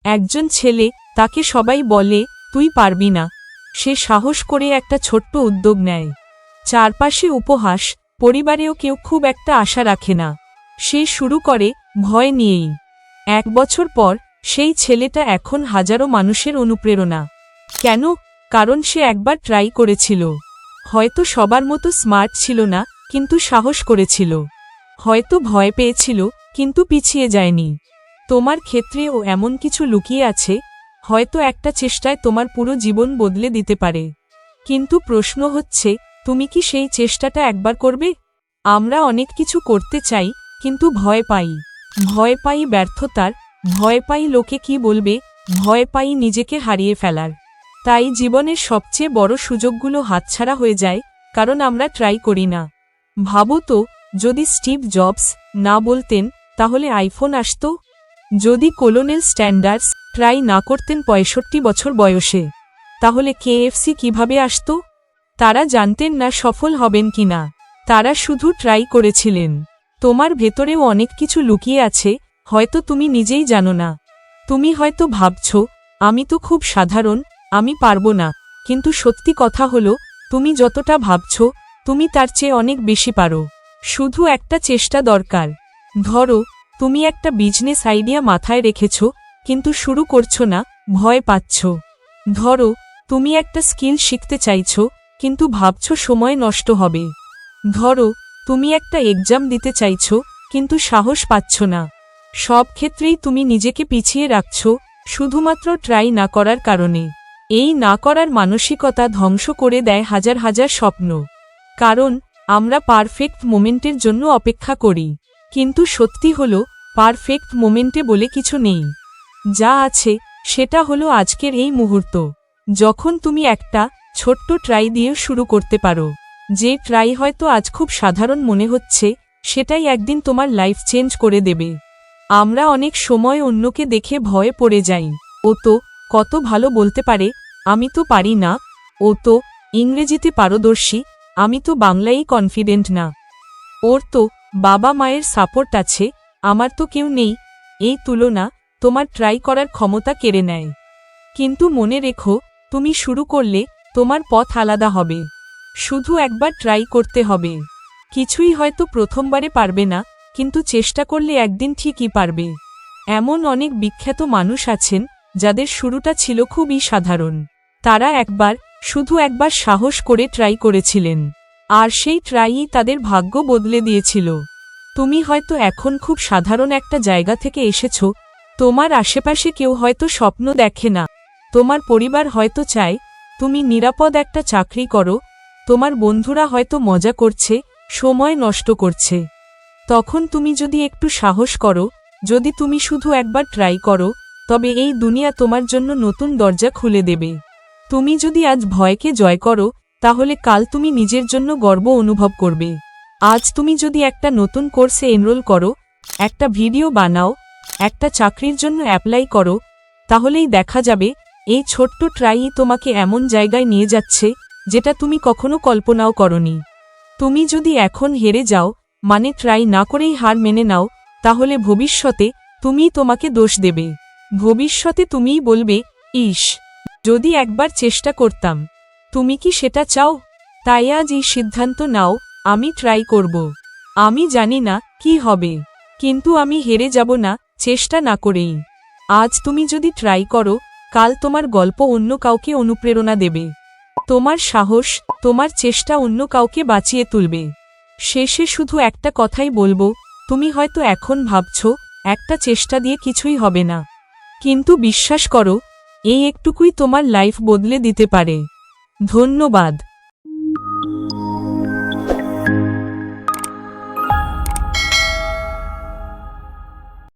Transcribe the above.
একজন ছেলে, তাকে সবাই বলে তুই পারবি না। সে সাহস করে একটা ছোট্ট উদ্যোগ নেয়। চারপাশে উপহাস, পরিবারেও কেউ খুব একটা আশা রাখে না। সে শুরু করে ভয় নিয়েই। 1 বছর পর সেই ছেলেটা এখন হাজারো মানুষের অনুপ্রেরণা। কেন? কারণ সে একবার ট্রাই করেছিল। হয়তো সবার মতো স্মার্ট ছিল না, কিন্তু সাহস করেছিল। হয়তো ভয় পেয়েছিল, কিন্তু পিছিয়ে যায়নি। তোমার ক্ষেত্রেও এমন কিছু লুকিয়ে আছে, হয়তো একটা চেষ্টায় তোমার পুরো জীবন বদলে দিতে পারে। কিন্তু প্রশ্ন হচ্ছে, তুমি কি সেই চেষ্টাটা একবার করবে? আমরা অনেক কিছু করতে চাই, কিন্তু ভয় পাই। ভয় পাই ব্যর্থতার, ভয় পাই লোকে কি বলবে, ভয় পাই নিজেকে হারিয়ে ফেলার। তাই জীবনের সবচেয়ে বড় সুযোগগুলো হাতছাড়া হয়ে যায়, কারণ আমরা ট্রাই করি না। ভাবো তো, যদি স্টিভ জবস না বলতেন, তাহলে আইফোন আসতো? যদি কলোনেল স্যান্ডার্স ট্রাই না করতেন 65 বছর বয়সে, তাহলে কেএফসি কিভাবে আসতো? তারা জানতেন না সফল হবেন কিনা, তারা শুধু ট্রাই করেছিলেন। তোমার ভেতরেও অনেক কিছু লুকিয়ে আছে, হয়তো তুমি নিজেই জানো না। তুমি হয়তো ভাবছ, আমি তো খুব সাধারণ, আমি পারবো না। কিন্তু সত্যি কথা হলো, তুমি যতটা ভাবছ, তুমি তার চেয়ে অনেক বেশি পারো। শুধু একটা চেষ্টা দরকার। ধরো, তুমি একটা বিজনেস আইডিয়া মাথায় রেখেছ, কিন্তু শুরু করছো না, ভয় পাচ্ছ। ধরো, তুমি একটা স্কিল শিখতে চাইছো, কিন্তু ভাবছো সময় নষ্ট হবে। ধরো, তুমি একটা এক্সাম দিতে চাইছো, কিন্তু সাহস পাচ্ছ না। সব ক্ষেত্রেই তুমি নিজেকে পিছিয়ে রাখছো, শুধুমাত্র ট্রাই না করার কারণে। এই না করার মানসিকতা ধ্বংস করে দেয় হাজার হাজার স্বপ্ন। কারণ আমরা পারফেক্ট মোমেন্টের জন্য অপেক্ষা করি। কিন্তু সত্যি হলো, পারফেক্ট মোমেন্টে বলে কিছু নেই। যা আছে, সেটা হলো আজকের এই মুহূর্ত। যখন তুমি একটা ছোট্ট ট্রাই দিয়ে শুরু করতে পারো। যে ট্রাই হয়তো আজ খুব সাধারণ মনে হচ্ছে, সেটাই একদিন তোমার লাইফ চেঞ্জ করে দেবে। আমরা অনেক সময় অন্যকে দেখে ভয়ে পড়ে যাই। ও তো কত ভালো বলতে পারে, আমি তো পারি না। ও তো ইংরেজিতে পারদর্শী, আমি তো বাংলায় কনফিডেন্ট না। ওর তো বাবা মায়ের সাপোর্ট আছে, আমার তো কেউ নেই। এই তুলনা তোমার ট্রাই করার ক্ষমতা কেড়ে নেয়। কিন্তু মনে রেখো, তুমি শুরু করলে তোমার পথ আলাদা হবে। শুধু একবার ট্রাই করতে হবে। কিছুই হয়তো প্রথমবারে পারবে না, কিন্তু চেষ্টা করলে একদিন ঠিকই পারবে। এমন অনেক বিখ্যাত মানুষ আছেন, যাদের শুরুটা ছিল খুবই সাধারণ। তারা শুধু একবার সাহস করে ট্রাই করেছিলেন। আর সেই ট্রাইই তাদের ভাগ্য বদলে দিয়েছিল। তুমি হয়তো এখন খুব সাধারণ একটা জায়গা থেকে এসেছ। তোমার আশেপাশে কেউ হয়তো স্বপ্ন দেখে না। তোমার পরিবার হয়তো চায় তুমি নিরাপদ একটা চাকরি করো। তোমার বন্ধুরা হয়তো মজা করছে, সময় নষ্ট করছে। তখন তুমি যদি একটু সাহস করো, যদি তুমি শুধু একবার ট্রাই করো, তবে এই দুনিয়া তোমার জন্য নতুন দরজা খুলে দেবে। তুমি যদি আজ ভয়কে জয় করো, তাহলে কাল তুমি নিজের জন্য গর্ব অনুভব করবে। আজ তুমি যদি একটা নতুন কোর্সে এনরোল করো, একটা ভিডিও বানাও, একটা চাকরির জন্য অ্যাপ্লাই করো, তাহলেই দেখা যাবে এই ছোট্ট ট্রাইই তোমাকে এমন জায়গায় নিয়ে যাচ্ছে, যেটা তুমি কখনো কল্পনাও করনি। তুমি যদি এখন হেরে যাও, মানে ট্রাই না করেই হার মেনে নাও, তাহলে ভবিষ্যতে তুমিই তোমাকে দোষ দেবে। ভবিষ্যতে তুমিই বলবে, ইস, যদি একবার চেষ্টা করতাম। তুমি কি সেটা চাও? তাই আজ এই সিদ্ধান্ত নাও, আমি ট্রাই করব। আমি জানি না কি হবে, কিন্তু আমি হেরে যাব না চেষ্টা না করেই। আজ তুমি যদি ট্রাই করো, কাল তোমার গল্প অন্য কাউকে অনুপ্রেরণা দেবে। তোমার সাহস, তোমার চেষ্টা অন্য কাউকে বাঁচিয়ে তুলবে। শেষে শুধু একটা কথাই বলবো, তুমি হয়তো এখন ভাবছো একটা চেষ্টা দিয়ে কিছুই হবে না। কিন্তু বিশ্বাস করো, এই একটুকুই তোমার লাইফ বদলে দিতে পারে। ধন্যবাদ।